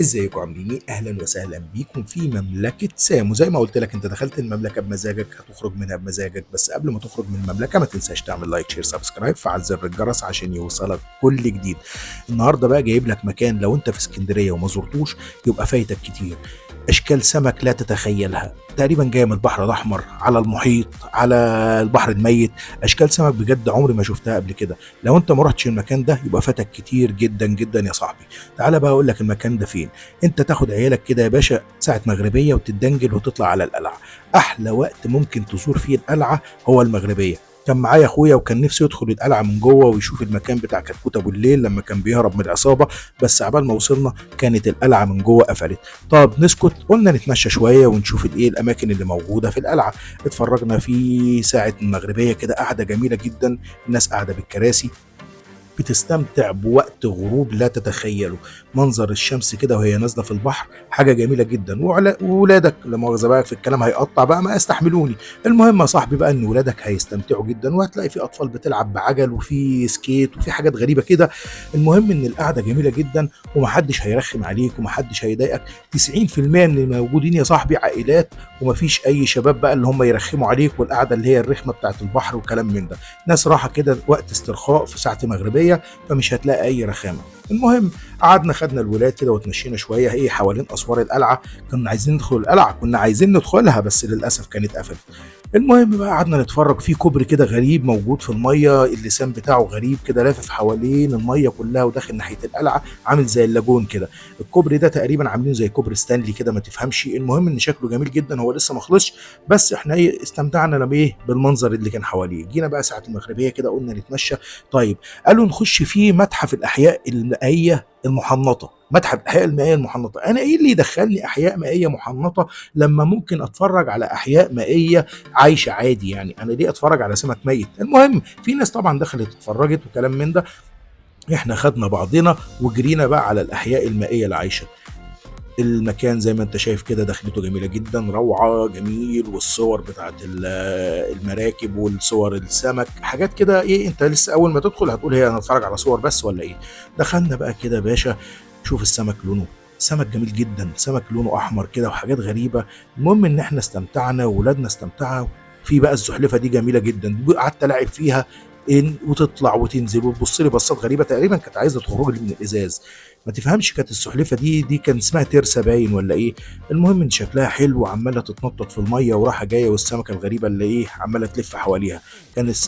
ازيكم عاملين ايه؟ اهلا وسهلا بيكم في مملكه سام. وزي ما قلت لك انت دخلت المملكه بمزاجك هتخرج منها بمزاجك، بس قبل ما تخرج من المملكه ما تنساش تعمل لايك شير سبسكرايب، فعل زر الجرس عشان يوصلك كل جديد. النهارده بقى جايب لك مكان لو انت في اسكندريه وما زرتوش يبقى فايتك كتير. اشكال سمك لا تتخيلها، تقريبا جايه من البحر الاحمر على المحيط على البحر الميت. اشكال سمك بجد عمري ما شفتها قبل كده. لو انت ما رحتش المكان ده يبقى فاتك كتير جدا جدا يا صاحبي. تعالى بقى اقول لك المكان ده فين. انت تاخد عيالك كده يا باشا ساعه مغربيه وتتدنجل وتطلع على القلعه. احلى وقت ممكن تزور فيه القلعه هو المغربيه. كان معايا اخويا وكان نفسه يدخل القلعه من جوه ويشوف المكان بتاع كتكوت ابو الليل لما كان بيهرب من العصابه، بس عبال ما وصلنا كانت القلعه من جوه قفلت. طب نسكت، قلنا نتمشى شويه ونشوف الايه الاماكن اللي موجوده في القلعه. اتفرجنا في ساعه المغربيه كده قاعده جميله جدا، الناس قاعده بالكراسي بتستمتع بوقت غروب لا تتخيله. منظر الشمس كده وهي نازله في البحر حاجه جميله جدا. وولادك لما مؤاخذه بقى في الكلام هيقطع بقى ما يستحملوني. المهم يا صاحبي بقى ان ولادك هيستمتعوا جدا، وهتلاقي في اطفال بتلعب بعجل وفي سكيت وفي حاجات غريبه كده. المهم ان القعده جميله جدا ومحدش هيرخم عليك ومحدش هيضايقك. 90% من الموجودين يا صاحبي عائلات، ومفيش اي شباب بقى اللي هم يرخموا عليك، والقعده اللي هي الرخمه بتاعت البحر وكلام من ده. ناس راحه كده وقت استرخاء في ساعه مغربيه، فمش هتلاقي اي رخامه. المهم قعدنا خدنا الولاد كده وتمشينا شويه ايه حوالين اسوار القلعه. كنا عايزين ندخل القلعه، كنا عايزين ندخلها بس للاسف كانت قفلت. المهم بقى قعدنا نتفرج في كوبري كده غريب موجود في الميه، اللسان بتاعه غريب كده لافف حوالين الميه كلها وداخل ناحيه القلعه عامل زي اللاجون كده. الكوبري ده تقريبا عاملين زي كوبري ستانلي كده ما تفهمش. المهم ان شكله جميل جدا، هو لسه ما خلصش بس احنا ايه استمتعنا لما ايه بالمنظر اللي كان حواليه. جينا بقى ساعه المغربيه كده قلنا نتمشى. طيب قالوا نخش فيه متحف الاحياء المائيه المحنطه. متحف الاحياء المائيه المحنطه، انا ايه اللي يدخلني احياء مائيه محنطه لما ممكن اتفرج على احياء مائيه عايشه عادي؟ يعني انا ليه اتفرج على سمك ميت؟ المهم في ناس طبعا دخلت اتفرجت وكلام من ده. احنا خدنا بعضنا وجرينا بقى على الاحياء المائيه العايشه. المكان زي ما انت شايف كده دخلته جميله جدا، روعه جميل، والصور بتاعت المراكب والصور السمك حاجات كده ايه، انت لسه اول ما تدخل هتقول هي انا اتفرج على صور بس ولا ايه. دخلنا بقى كده يا باشا، شوف السمك لونه، سمك جميل جدا، سمك لونه احمر كده وحاجات غريبه. المهم ان احنا استمتعنا وولادنا استمتعوا. في بقى الزحلفه دي جميله جدا، قعدت العب فيها وتطلع وتنزل وتبص لي بصات غريبه، تقريبا كانت عايزه تخرج لي من الازاز. ما تفهمش كانت السحلفه دي كان اسمها ترسه باين ولا ايه. المهم ان شكلها حلو وعماله تتنطط في الميه وراحه جايه، والسمكه الغريبه اللي ايه عماله تلف حواليها.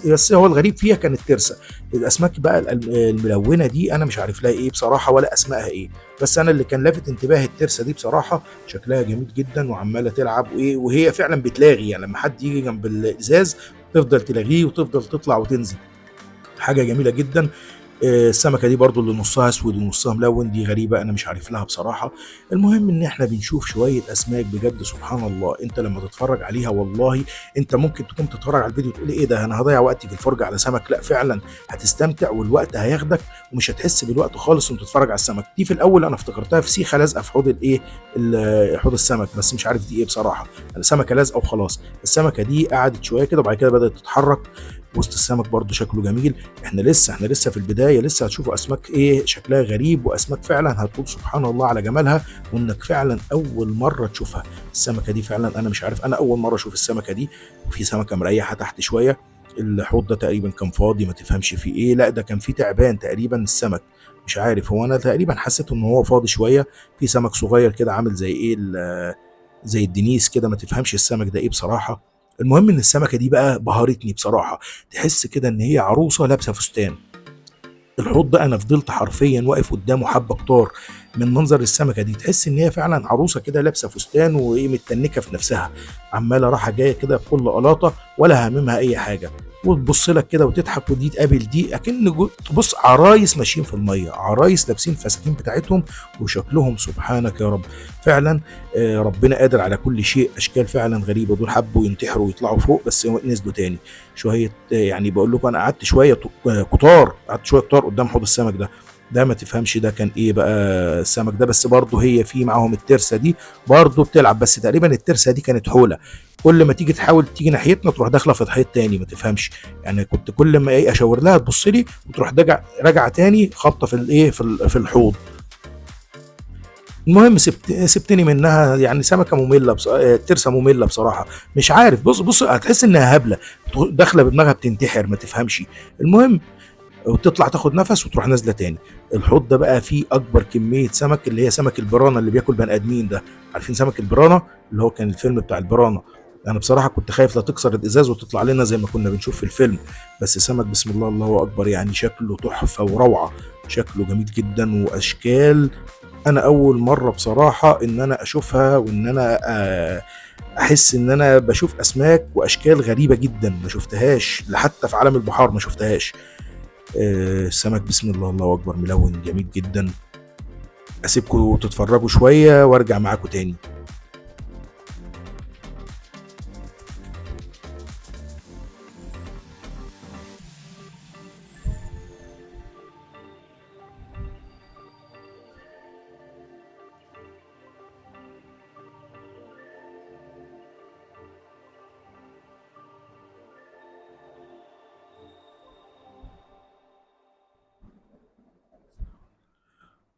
بس هو الغريب فيها كانت ترسه. الاسماك بقى الملونه دي انا مش عارف لها ايه بصراحه ولا اسمائها ايه. بس انا اللي كان لافت انتباهي الترسه دي بصراحه، شكلها جميل جدا وعماله تلعب وايه، وهي فعلا بتلاغي يعني لما حد يجي جنب الازاز تفضل تلاغيه وتفضل تطلع وتنزل. حاجه جميله جدا. السمكه دي برضو اللي نصها اسود ونصها ملون دي غريبه انا مش عارف لها بصراحه. المهم ان احنا بنشوف شويه اسماك بجد سبحان الله، انت لما تتفرج عليها والله انت ممكن تكون تتفرج على الفيديو تقول ايه ده انا هضيع وقتي في الفرجه على سمك، لا فعلا هتستمتع والوقت هياخدك ومش هتحس بالوقت خالص وانت تتفرج على السمك. دي في الاول انا افتكرتها فسيخه لازقه في حوض الايه حوض السمك، بس مش عارف دي ايه بصراحه. سمكه لازقه وخلاص. السمكه دي قعدت شويه كده وبعد كده بدات تتحرك. وسط السمك برضو شكله جميل. احنا لسه في البدايه، لسه هتشوفوا اسماك ايه شكلها غريب، واسماك فعلا هتقول سبحان الله على جمالها، وانك فعلا اول مره تشوفها. السمكه دي فعلا انا مش عارف، انا اول مره اشوف السمكه دي. وفي سمكه مريحه تحت شويه. الحوض ده تقريبا كان فاضي ما تفهمش فيه ايه، لا ده كان فيه تعبان تقريبا السمك. مش عارف، هو انا تقريبا حسيت ان هو فاضي شويه. في سمك صغير كده عامل زي ايه زي الدنيس كده ما تفهمش السمك ده ايه بصراحه. المهم ان السمكه دي بقى بهرتني بصراحه، تحس كده ان هي عروسه لابسه فستان. الحوض ده انا فضلت حرفيا واقف قدامه حبه كتار من منظر السمكه دي، تحس ان هي فعلا عروسه كده لابسه فستان وايه متنكه في نفسها، عماله رايحه جايه كده بكل قلاطه ولا هاممها اي حاجه. وتبص لك كده وتضحك ودي تقابل دي اكن تبص عرايس ماشيين في الميه، عرايس لابسين الفساتين بتاعتهم وشكلهم سبحانك يا رب فعلا. ربنا قادر على كل شيء. اشكال فعلا غريبه، دول حبوا ينتحروا ويطلعوا فوق بس نزلوا تاني شويه. يعني بقول لكم انا قعدت شويه كتار، قعدت شويه كتار قدام حوض السمك ده. ده ما تفهمش ده كان ايه بقى السمك ده، بس برضه هي في معاهم الترسه دي برضه بتلعب، بس تقريبا الترسه دي كانت حوله. كل ما تيجي تحاول تيجي ناحيتنا تروح داخله في الحيط تاني ما تفهمش. يعني كنت كل ما ايه اشاور لها تبص لي وتروح راجعه تاني خابطه في الايه في الحوض. المهم سبتني منها، يعني سمكه ممله ترسه ممله بصراحه. مش عارف، بص بص هتحس انها هبله، داخله بدماغها بتنتحر ما تفهمش. المهم وتطلع تاخد نفس وتروح نازله تاني. الحوض ده بقى فيه اكبر كميه سمك، اللي هي سمك البرانا اللي بياكل بني ادمين ده. عارفين سمك البرانا اللي هو كان الفيلم بتاع البرانا؟ انا بصراحه كنت خايف لا تكسر الازاز وتطلع لنا زي ما كنا بنشوف في الفيلم. بس سمك بسم الله الله اكبر، يعني شكله تحفه وروعه. شكله جميل جدا واشكال. انا اول مره بصراحه ان انا اشوفها، وان انا احس ان انا بشوف اسماك واشكال غريبه جدا ما شفتهاش حتى في عالم البحار، ما شفتهاش. السمك بسم الله الله اكبر ملون جميل جدا. اسيبكم تتفرجوا شويه وارجع معاكم تاني.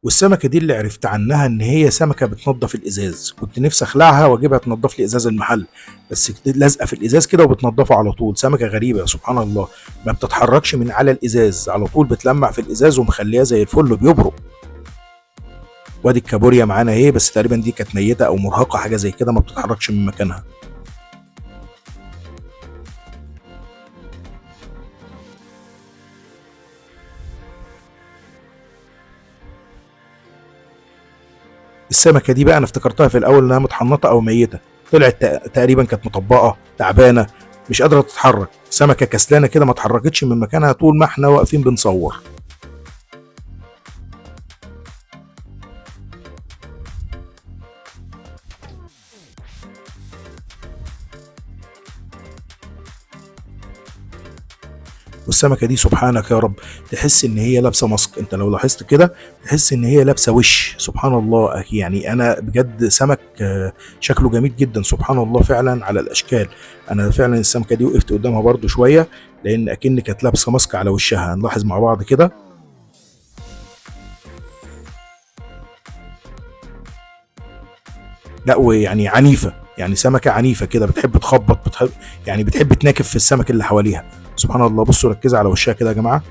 والسمكه دي اللي عرفت عنها ان هي سمكه بتنظف الازاز، كنت نفسي اخلعها واجيبها تنظف لي ازاز المحل، بس لازقه في الازاز كده وبتنظفه على طول. سمكه غريبه سبحان الله، ما بتتحركش من على الازاز، على طول بتلمع في الازاز ومخليها زي الفل وبيبرق. وادي الكابوريا معانا اهي، بس تقريبا دي كانت ميته او مرهقه حاجه زي كده، ما بتتحركش من مكانها. السمكه دي بقى انا افتكرتها في الاول انها متحنطه او ميته، طلعت تقريبا كانت مطبقه تعبانه، مش قادره تتحرك. سمكه كسلانه كده ما اتحركتش من مكانها طول ما احنا واقفين بنصور. والسمكه دي سبحانك يا رب، تحس ان هي لابسه ماسك، انت لو لاحظت كده تحس ان هي لابسه وش. سبحان الله، يعني انا بجد سمك شكله جميل جدا سبحان الله فعلا على الاشكال. انا فعلا السمكه دي وقفت قدامها برضو شويه، لان اكن كانت لابسه ماسك على وشها. هنلاحظ مع بعض كده. لا ويعني عنيفه، يعني سمكه عنيفه كده، بتحب تخبط، بتحب يعني بتحب تناكف في السمك اللي حواليها. سبحان الله، بصوا ركزوا على وشها كده يا جماعه.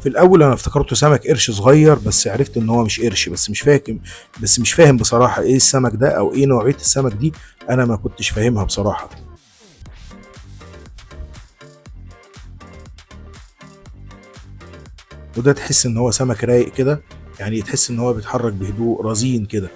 في الاول انا افتكرته سمك قرش صغير، بس عرفت ان هو مش قرش، بس مش فاهم بصراحه ايه السمك ده او ايه نوعيه السمك دي. انا ما كنتش فاهمها بصراحه. وده تحس ان هو سمك رايق كده، يعني تحس ان هو بيتحرك بهدوء رزين كده.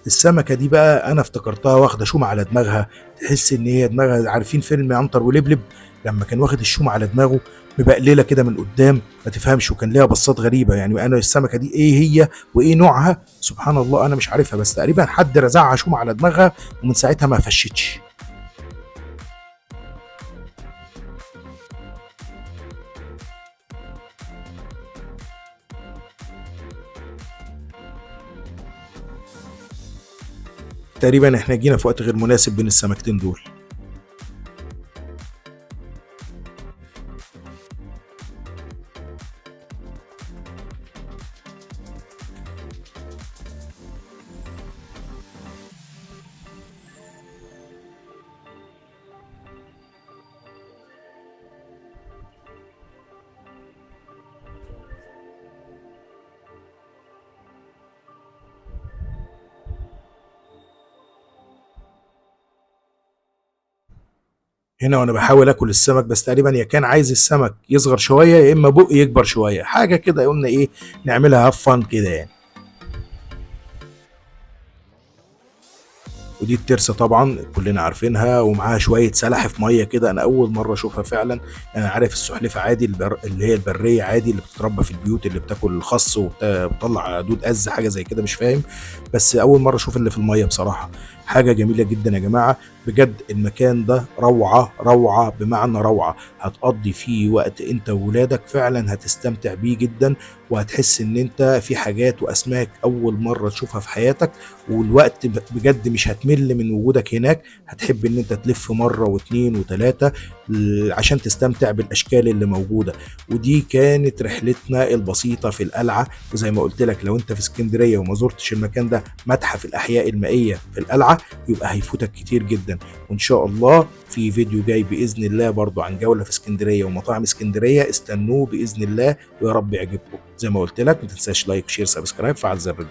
السمكه دي بقى انا افتكرتها واخده شوم على دماغها، تحس ان هي دماغها، عارفين فيلم عنتر ولبلب لما كان واخد الشوم على دماغه، مبقلله كده من قدام ما تفهمش، وكان ليها بصات غريبه. يعني انا السمكه دي ايه هي وايه نوعها سبحان الله انا مش عارفها، بس تقريبا حد رزعها شوم على دماغها ومن ساعتها ما فشتش. تقريبا احنا جينا في وقت غير مناسب بين السمكتين دول. هنا وانا بحاول اكل السمك، بس تقريبا يا كان عايز السمك يصغر شويه يا اما بقي يكبر شويه، حاجه كده قلنا ايه نعملها هاف فن كده يعني. ودي الترسه طبعا كلنا عارفينها، ومعاها شويه سلحف ميه كده، انا اول مره اشوفها فعلا. انا عارف السلحفه عادي اللي هي البريه عادي اللي بتتربى في البيوت، اللي بتاكل الخس وبتطلع دود حاجه زي كده مش فاهم. بس اول مره اشوف اللي في الميه بصراحه. حاجه جميله جدا يا جماعه. بجد المكان ده روعه روعه بمعنى روعه. هتقضي فيه وقت انت وولادك فعلا هتستمتع بيه جدا، وهتحس ان انت في حاجات واسماك اول مره تشوفها في حياتك. والوقت بجد مش هتمل من وجودك هناك، هتحب ان انت تلف مره واتنين وتلاته عشان تستمتع بالاشكال اللي موجوده. ودي كانت رحلتنا البسيطه في القلعه. وزي ما قلت لك لو انت في اسكندريه وما زرتش المكان ده، متحف الاحياء المائيه في القلعه، يبقى هيفوتك كتير جدا. وان شاء الله في فيديو جاي باذن الله برضو عن جوله في اسكندريه ومطاعم اسكندريه، استنوه باذن الله ويا رب يعجبكم. زي ما قلت لك ما تنساش لايك شير سبسكرايب فعل زر